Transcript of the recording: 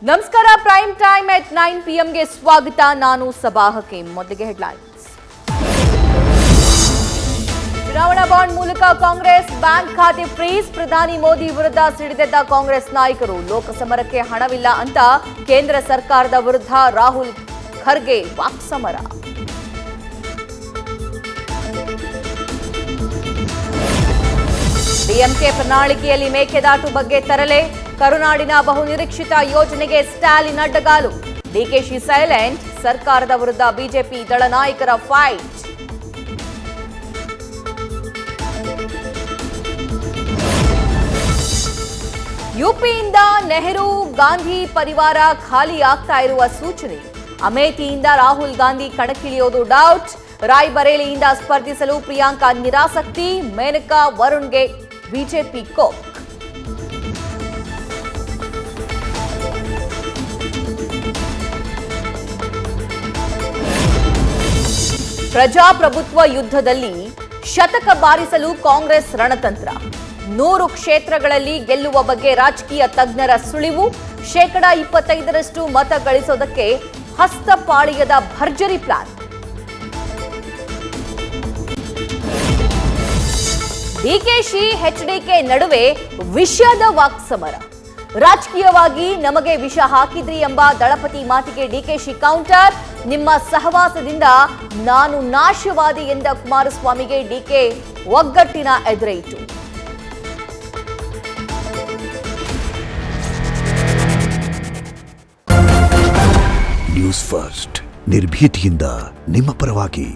ನಮಸ್ಕಾರ prime time at 9 PM ಗೆ ಸ್ವಾಗತ. ನಾನು ಸಬಾ ಹಕೀಂ. ಮೊದಲಿಗೆ ಹೆಡ್ಲೈನ್ಸ್. ಚುನಾವಣಾ ಬಾಂಡ್ ಮೂಲಕ ಕಾಂಗ್ರೆಸ್ ಬ್ಯಾಂಕ್ ಖಾತೆ ಫ್ರೀಸ್. ಪ್ರಧಾನಿ ಮೋದಿ ವಿರುದ್ಧ ಸಿಡಿದೆದ್ದ ಕಾಂಗ್ರೆಸ್ ನಾಯಕರು. ಲೋಕಸಮರಕ್ಕೆ ಹಣವಿಲ್ಲ ಅಂತ ಕೇಂದ್ರ ಸರ್ಕಾರದ ವಿರುದ್ಧ ರಾಹುಲ್ ಖರ್ಗೆ ವಾಕ್ಸಮರ. ಡಿಎಂಕೆ ಪ್ರಣಾಳಿಕೆಯಲ್ಲಿ ಮೇಕೆದಾಟು ಬಗ್ಗೆ ತರಲೆ. ಕರುನಾಡಿನ ಬಹುನಿರೀಕ್ಷಿತ ಯೋಜನೆಗೆ ಸ್ಟಾಲಿನ್ ಅಡ್ಡಗಾಲು. ಡಿಕೆಶಿ ಸೈಲೆಂಟ್. ಸರ್ಕಾರದ ವಿರುದ್ಧ ಬಿಜೆಪಿ ದಳ ನಾಯಕರ ಫೈಟ್. ಯುಪಿಯಿಂದ ನೆಹರು ಗಾಂಧಿ ಪರಿವಾರ ಖಾಲಿ ಆಗ್ತಾ ಇರುವ ಸೂಚನೆ. ಅಮೇಠಿಯಿಂದ ರಾಹುಲ್ ಗಾಂಧಿ ಕಣಕ್ಕಿಳಿಯೋದು ಡೌಟ್. ರಾಯ್ಬರೇಲಿಯಿಂದ ಸ್ಪರ್ಧಿಸಲು ಪ್ರಿಯಾಂಕಾ ನಿರಾಸಕ್ತಿ. ಮೇನಕಾ ವರುಣ್ಗೆ ಬಿಜೆಪಿ ಕೋಪ್. ಪ್ರಜಾಪ್ರಭುತ್ವ ಯುದ್ಧದಲ್ಲಿ ಶತಕ ಬಾರಿಸಲು ಕಾಂಗ್ರೆಸ್ ರಣತಂತ್ರ. 100 ಕ್ಷೇತ್ರಗಳಲ್ಲಿ ಗೆಲ್ಲುವ ಬಗ್ಗೆ ರಾಜಕೀಯ ತಜ್ಞರ ಸುಳಿವು. 25% ಮತ ಗಳಿಸೋದಕ್ಕೆ ಹಸ್ತಪಾಳಿಯದ ಭರ್ಜರಿ ಪ್ಲಾನ್. ಡಿಕೆಶಿ ಎಚ್ಡಿಕೆ ನಡುವೆ ವಿಷದ ವಾಕ್ಸಮರ. ರಾಜಕೀಯವಾಗಿ ನಮಗೆ ವಿಷ ಹಾಕಿದ್ರಿ ಎಂಬ ದಳಪತಿ ಮಾತಿಗೆ ಡಿಕೆಶಿ ಕೌಂಟರ್. ನಿಮ್ಮ ಸಹವಾಸದಿಂದ ನಾನು ನಾಶವಾದಿ ಎಂದ ಕುಮಾರಸ್ವಾಮಿಗೆ ಡಿಕೆ ಒಗ್ಗಟ್ಟಿನ ಎದುರೇಟು. ನ್ಯೂಸ್ ಫಸ್ಟ್ ನಿರ್ಭೀತಿಯಿಂದ ನಿಮ್ಮ ಪರವಾಗಿ.